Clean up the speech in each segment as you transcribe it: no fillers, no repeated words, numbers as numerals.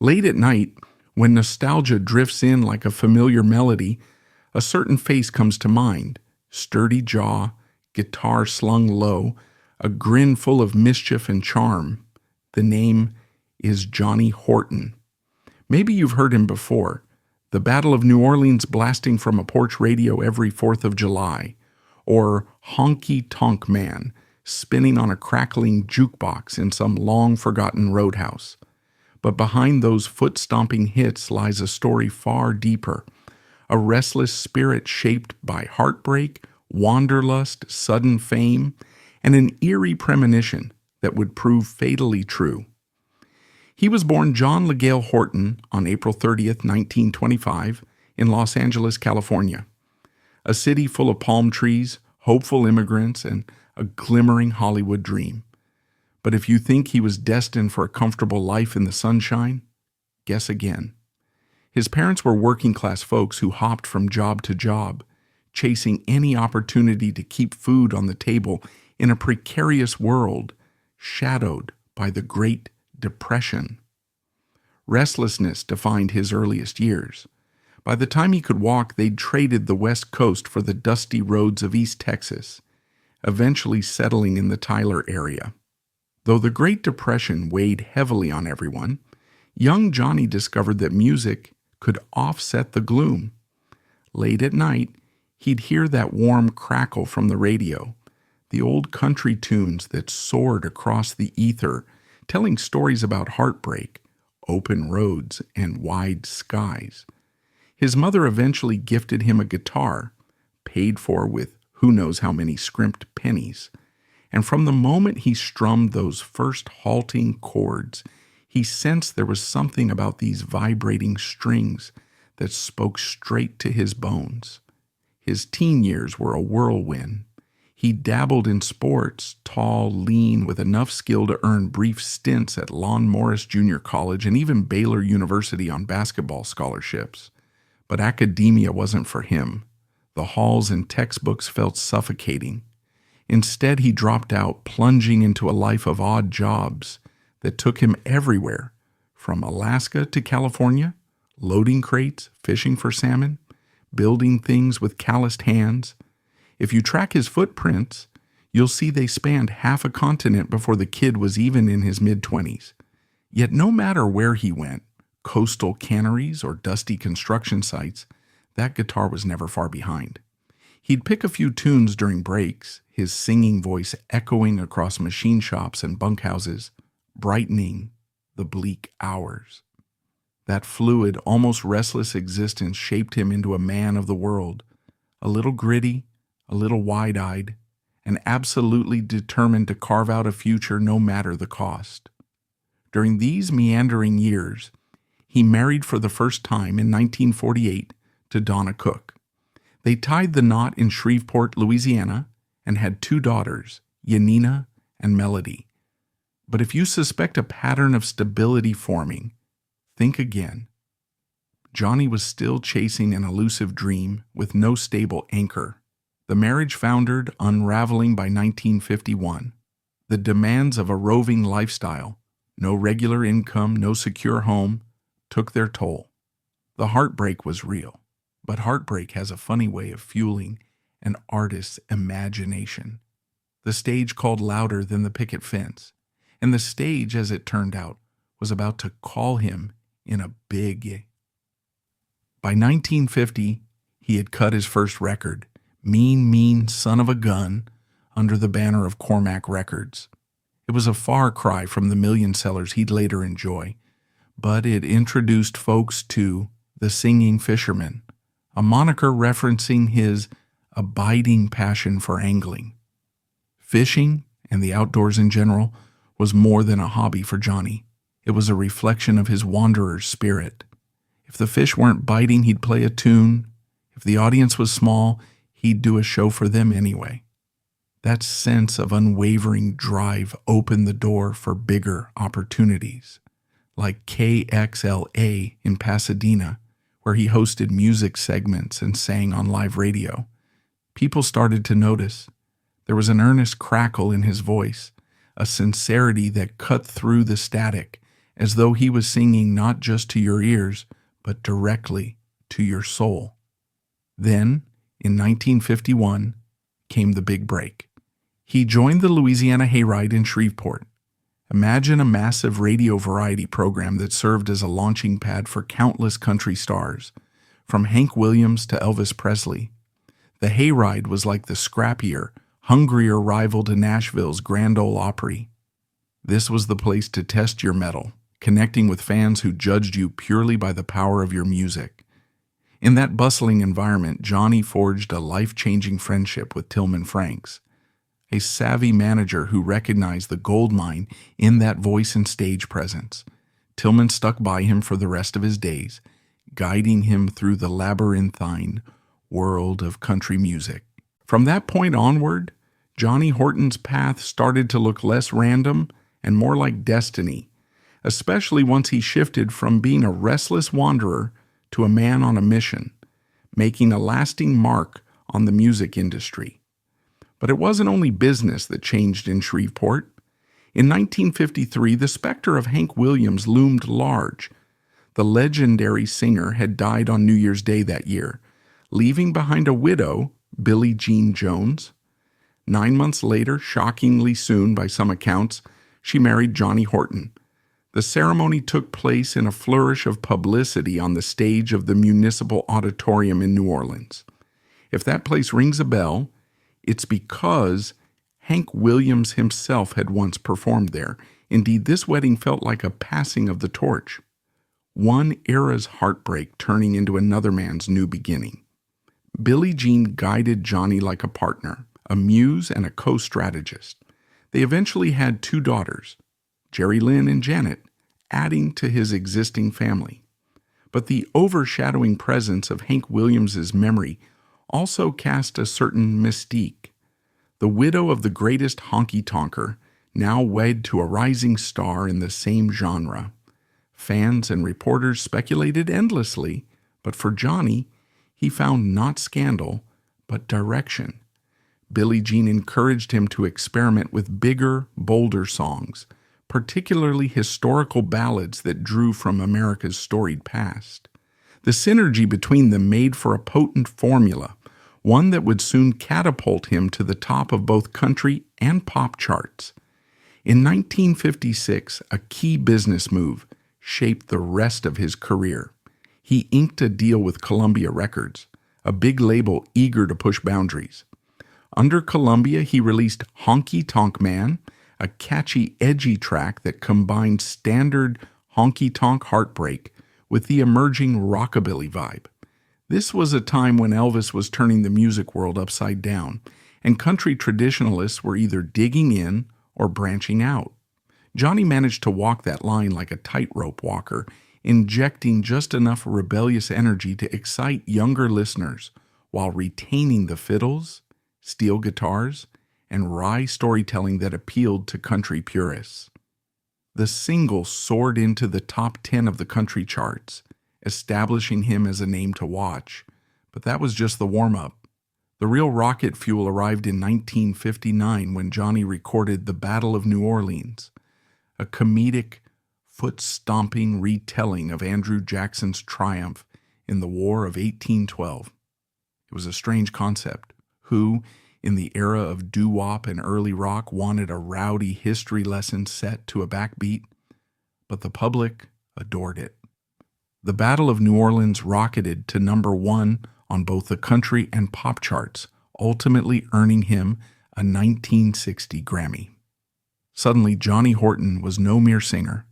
Late at night, when nostalgia drifts in like a familiar melody, a certain face comes to mind: sturdy jaw, guitar slung low, a grin full of mischief and charm. The name is Johnny Horton. Maybe you've heard him before. The Battle of New Orleans blasting from a porch radio every 4th of July, or Honky Tonk Man spinning on a crackling jukebox in some long-forgotten roadhouse. But behind those foot-stomping hits lies a story far deeper, a restless spirit shaped by heartbreak, wanderlust, sudden fame, and an eerie premonition that would prove fatally true. He was born John LeGale Horton on April 30th, 1925, in Los Angeles, California, a city full of palm trees, hopeful immigrants, and a glimmering Hollywood dream. But if you think he was destined for a comfortable life in the sunshine, guess again. His parents were working-class folks who hopped from job to job, chasing any opportunity to keep food on the table in a precarious world shadowed by the Great Depression. Restlessness defined his earliest years. By the time he could walk, they'd traded the West Coast for the dusty roads of East Texas, eventually settling in the Tyler area. Though the Great Depression weighed heavily on everyone, young Johnny discovered that music could offset the gloom. Late at night, he'd hear that warm crackle from the radio, the old country tunes that soared across the ether, telling stories about heartbreak, open roads, and wide skies. His mother eventually gifted him a guitar, paid for with who knows how many scrimped pennies. And from the moment he strummed those first halting chords, he sensed there was something about these vibrating strings that spoke straight to his bones. His teen years were a whirlwind. He dabbled in sports, tall, lean, with enough skill to earn brief stints at Lon Morris Junior College and even Baylor University on basketball scholarships. But academia wasn't for him. The halls and textbooks felt suffocating. Instead, he dropped out, plunging into a life of odd jobs that took him everywhere, from Alaska to California, loading crates, fishing for salmon, building things with calloused hands. If you track his footprints, you'll see they spanned half a continent before the kid was even in his mid-20s. Yet no matter where he went, coastal canneries or dusty construction sites, that guitar was never far behind. He'd pick a few tunes during breaks, his singing voice echoing across machine shops and bunkhouses, brightening the bleak hours. That fluid, almost restless existence shaped him into a man of the world, a little gritty, a little wide-eyed, and absolutely determined to carve out a future no matter the cost. During these meandering years, he married for the first time in 1948 to Donna Cook. They tied the knot in Shreveport, Louisiana, and had 2 daughters, Yanina and Melody. But if you suspect a pattern of stability forming, think again. Johnny was still chasing an elusive dream with no stable anchor. The marriage foundered, unraveling by 1951. The demands of a roving lifestyle, no regular income, no secure home, took their toll. The heartbreak was real, but heartbreak has a funny way of fueling an artist's imagination. The stage called louder than the picket fence, and the stage, as it turned out, was about to call him in a big. By 1950, he had cut his first record, Mean, Mean Son of a Gun, under the banner of Cormac Records. It was a far cry from the million sellers he'd later enjoy, but it introduced folks to the Singing Fisherman, a moniker referencing his abiding passion for angling. Fishing, and the outdoors in general, was more than a hobby for Johnny. It was a reflection of his wanderer's spirit. If the fish weren't biting, he'd play a tune. If the audience was small, he'd do a show for them anyway. That sense of unwavering drive opened the door for bigger opportunities, like KXLA in Pasadena, where he hosted music segments and sang on live radio. People started to notice. There was an earnest crackle in his voice, a sincerity that cut through the static as though he was singing not just to your ears, but directly to your soul. Then, in 1951, came the big break. He joined the Louisiana Hayride in Shreveport. Imagine a massive radio variety program that served as a launching pad for countless country stars, from Hank Williams to Elvis Presley. The Hayride was like the scrappier, hungrier rival to Nashville's Grand Ole Opry. This was the place to test your mettle, connecting with fans who judged you purely by the power of your music. In that bustling environment, Johnny forged a life-changing friendship with Tillman Franks, a savvy manager who recognized the gold mine in that voice and stage presence. Tillman stuck by him for the rest of his days, guiding him through the labyrinthine world of country music. From that point onward, Johnny Horton's path started to look less random and more like destiny, especially once he shifted from being a restless wanderer to a man on a mission, making a lasting mark on the music industry. But it wasn't only business that changed in Shreveport. In 1953, the specter of Hank Williams loomed large. The legendary singer had died on New Year's Day that year, leaving behind a widow, Billie Jean Jones. 9 months later, shockingly soon by some accounts, she married Johnny Horton. The ceremony took place in a flourish of publicity on the stage of the Municipal Auditorium in New Orleans. If that place rings a bell, it's because Hank Williams himself had once performed there. Indeed, this wedding felt like a passing of the torch. One era's heartbreak turning into another man's new beginning. Billie Jean guided Johnny like a partner, a muse and a co-strategist. They eventually had 2 daughters, Jerry Lynn and Janet, adding to his existing family. But the overshadowing presence of Hank Williams's memory also cast a certain mystique. The widow of the greatest honky-tonker, now wed to a rising star in the same genre. Fans and reporters speculated endlessly, but for Johnny, he found not scandal, but direction. Billie Jean encouraged him to experiment with bigger, bolder songs, particularly historical ballads that drew from America's storied past. The synergy between them made for a potent formula, one that would soon catapult him to the top of both country and pop charts. In 1956, a key business move shaped the rest of his career. He inked a deal with Columbia Records, a big label eager to push boundaries. Under Columbia, he released Honky Tonk Man, a catchy, edgy track that combined standard honky-tonk heartbreak with the emerging rockabilly vibe. This was a time when Elvis was turning the music world upside down, and country traditionalists were either digging in or branching out. Johnny managed to walk that line like a tightrope walker, injecting just enough rebellious energy to excite younger listeners while retaining the fiddles, steel guitars, and wry storytelling that appealed to country purists. The single soared into the top 10 of the country charts, establishing him as a name to watch. But that was just the warm-up. The real rocket fuel arrived in 1959 when Johnny recorded The Battle of New Orleans, a comedic, foot-stomping retelling of Andrew Jackson's triumph in the War of 1812. It was a strange concept. Who, in the era of doo-wop and early rock, wanted a rowdy history lesson set to a backbeat? But the public adored it. The Battle of New Orleans rocketed to number 1 on both the country and pop charts, ultimately earning him a 1960 Grammy. Suddenly, Johnny Horton was no mere singer.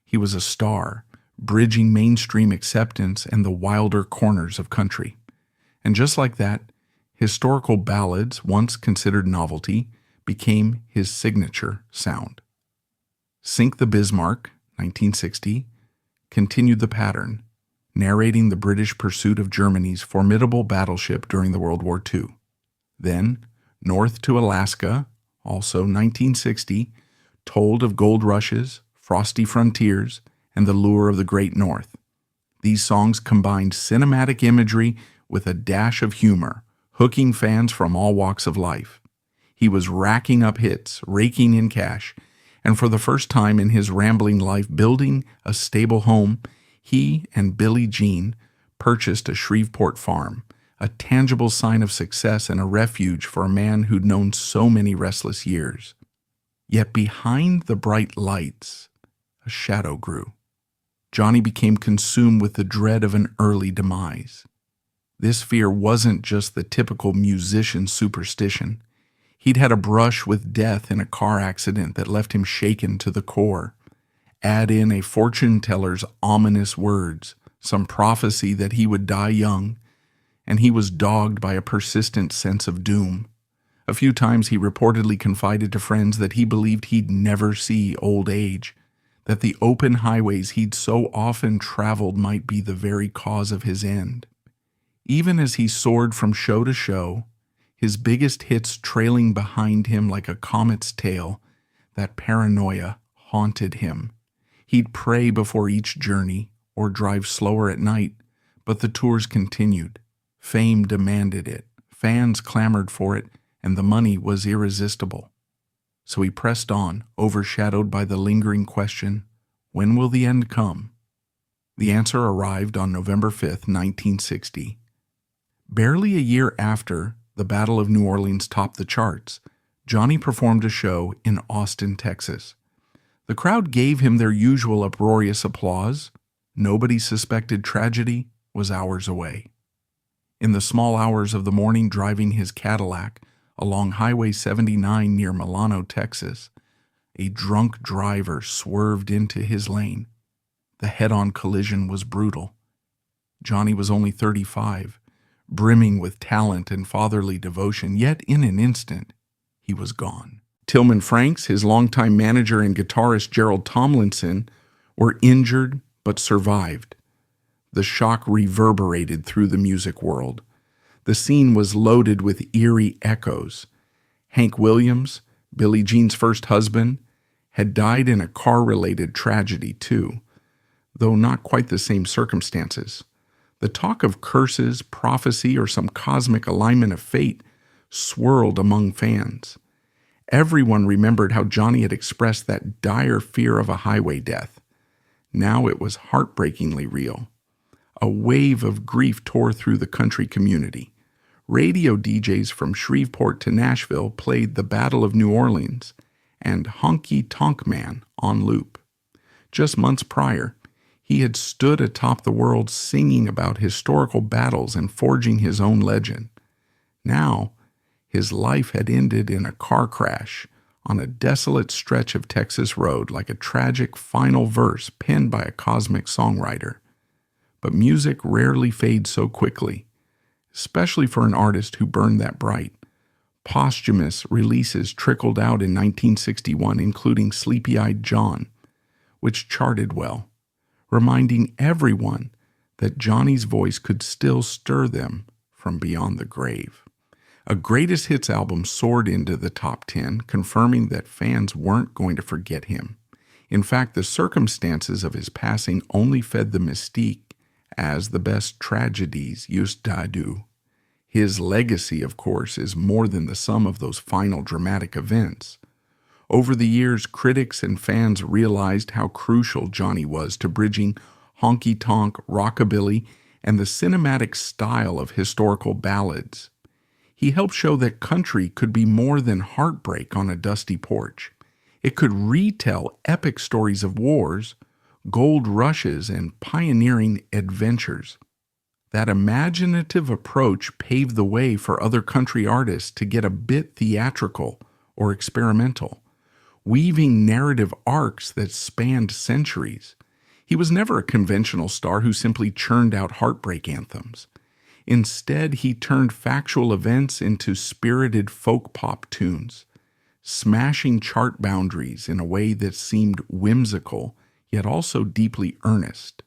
He was a star, bridging mainstream acceptance and the wilder corners of country. And just like that, historical ballads, once considered novelty, became his signature sound. Sink the Bismarck, 1960, continued the pattern, narrating the British pursuit of Germany's formidable battleship during the World War II. Then, North to Alaska, also 1960, told of gold rushes, frosty frontiers, and the lure of the Great North. These songs combined cinematic imagery with a dash of humor, hooking fans from all walks of life. He was racking up hits, raking in cash, And for the first time in his rambling life building a stable home, he and Billie Jean purchased a Shreveport farm, a tangible sign of success and a refuge for a man who'd known so many restless years. Yet behind the bright lights, a shadow grew. Johnny became consumed with the dread of an early demise. This fear wasn't just the typical musician superstition. He'd had a brush with death in a car accident that left him shaken to the core. Add in a fortune teller's ominous words, some prophecy that he would die young, and he was dogged by a persistent sense of doom. A few times he reportedly confided to friends that he believed he'd never see old age, that the open highways he'd so often traveled might be the very cause of his end. Even as he soared from show to show, his biggest hits trailing behind him like a comet's tail, that paranoia haunted him. He'd pray before each journey or drive slower at night, but the tours continued. Fame demanded it, fans clamored for it, and the money was irresistible. So he pressed on, overshadowed by the lingering question, when will the end come? The answer arrived on November 5th, 1960. Barely a year after the Battle of New Orleans topped the charts, Johnny performed a show in Austin, Texas. The crowd gave him their usual uproarious applause. Nobody suspected tragedy was hours away. In the small hours of the morning, driving his Cadillac along Highway 79 near Milano, Texas, a drunk driver swerved into his lane. The head-on collision was brutal. Johnny was only 35, brimming with talent and fatherly devotion, yet in an instant, he was gone. Tillman Franks, his longtime manager, and guitarist Gerald Tomlinson were injured but survived. The shock reverberated through the music world. The scene was loaded with eerie echoes. Hank Williams, Billie Jean's first husband, had died in a car-related tragedy too, though not quite the same circumstances. The talk of curses, prophecy, or some cosmic alignment of fate swirled among fans. Everyone remembered how Johnny had expressed that dire fear of a highway death. Now it was heartbreakingly real. A wave of grief tore through the country community. Radio DJs from Shreveport to Nashville played the Battle of New Orleans and Honky Tonk Man on loop. Just months prior, he had stood atop the world singing about historical battles and forging his own legend. Now, his life had ended in a car crash on a desolate stretch of Texas road, like a tragic final verse penned by a cosmic songwriter. But music rarely fades so quickly, especially for an artist who burned that bright. Posthumous releases trickled out in 1961, including Sleepy-Eyed John, which charted well, reminding everyone that Johnny's voice could still stir them from beyond the grave. A greatest hits album soared into the top 10, confirming that fans weren't going to forget him. In fact, the circumstances of his passing only fed the mystique, as the best tragedies used to do. His legacy, of course, is more than the sum of those final dramatic events. Over the years, critics and fans realized how crucial Johnny was to bridging honky-tonk, rockabilly, and the cinematic style of historical ballads. He helped show that country could be more than heartbreak on a dusty porch. It could retell epic stories of wars, gold rushes, and pioneering adventures. That imaginative approach paved the way for other country artists to get a bit theatrical or experimental, weaving narrative arcs that spanned centuries. He was never a conventional star who simply churned out heartbreak anthems. Instead, he turned factual events into spirited folk pop tunes, smashing chart boundaries in a way that seemed whimsical, yet also deeply earnest.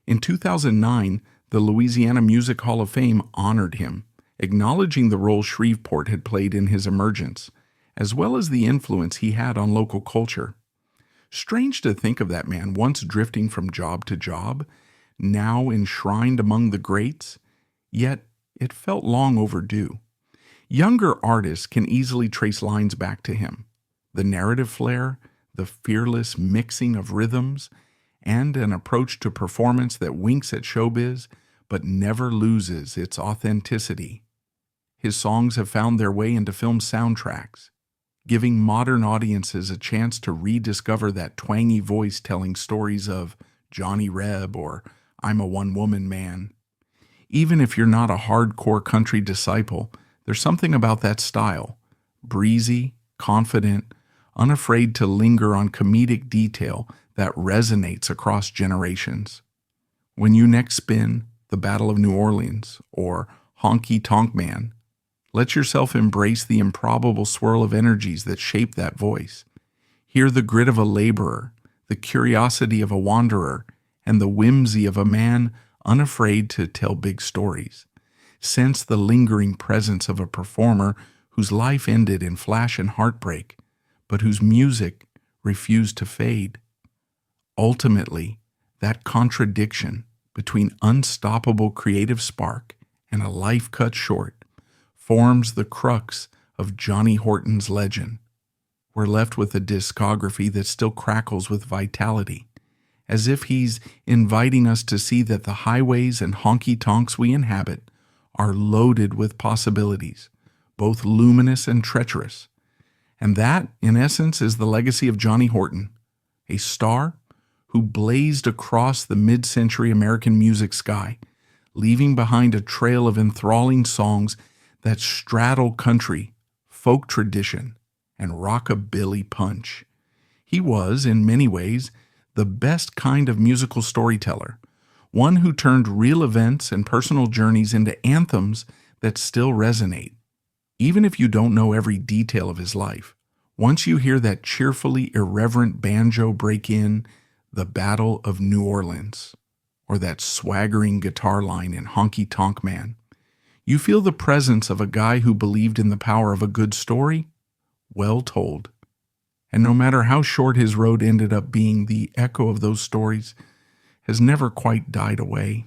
In 2009, the Louisiana Music Hall of Fame honored him, acknowledging the role Shreveport had played in his emergence, as well as the influence he had on local culture. Strange to think of that man once drifting from job to job, now enshrined among the greats, yet it felt long overdue. Younger artists can easily trace lines back to him. The narrative flair, the fearless mixing of rhythms, and an approach to performance that winks at showbiz but never loses its authenticity. His songs have found their way into film soundtracks, giving modern audiences a chance to rediscover that twangy voice telling stories of Johnny Reb or I'm a one-woman man. Even if you're not a hardcore country disciple, there's something about that style, breezy, confident, unafraid to linger on comedic detail that resonates across generations. When you next spin The Battle of New Orleans or Honky Tonk Man, let yourself embrace the improbable swirl of energies that shape that voice. Hear the grit of a laborer, the curiosity of a wanderer, and the whimsy of a man unafraid to tell big stories. Sense the lingering presence of a performer whose life ended in flash and heartbreak, but whose music refused to fade. Ultimately, that contradiction between unstoppable creative spark and a life cut short forms the crux of Johnny Horton's legend. We're left with a discography that still crackles with vitality, as if he's inviting us to see that the highways and honky-tonks we inhabit are loaded with possibilities, both luminous and treacherous. And that, in essence, is the legacy of Johnny Horton, a star who blazed across the mid-century American music sky, leaving behind a trail of enthralling songs that straddle country, folk tradition, and rockabilly punch. He was, in many ways, the best kind of musical storyteller, one who turned real events and personal journeys into anthems that still resonate. Even if you don't know every detail of his life, once you hear that cheerfully irreverent banjo break in The Battle of New Orleans, or that swaggering guitar line in Honky Tonk Man, you feel the presence of a guy who believed in the power of a good story, well told. And no matter how short his road ended up being, the echo of those stories has never quite died away.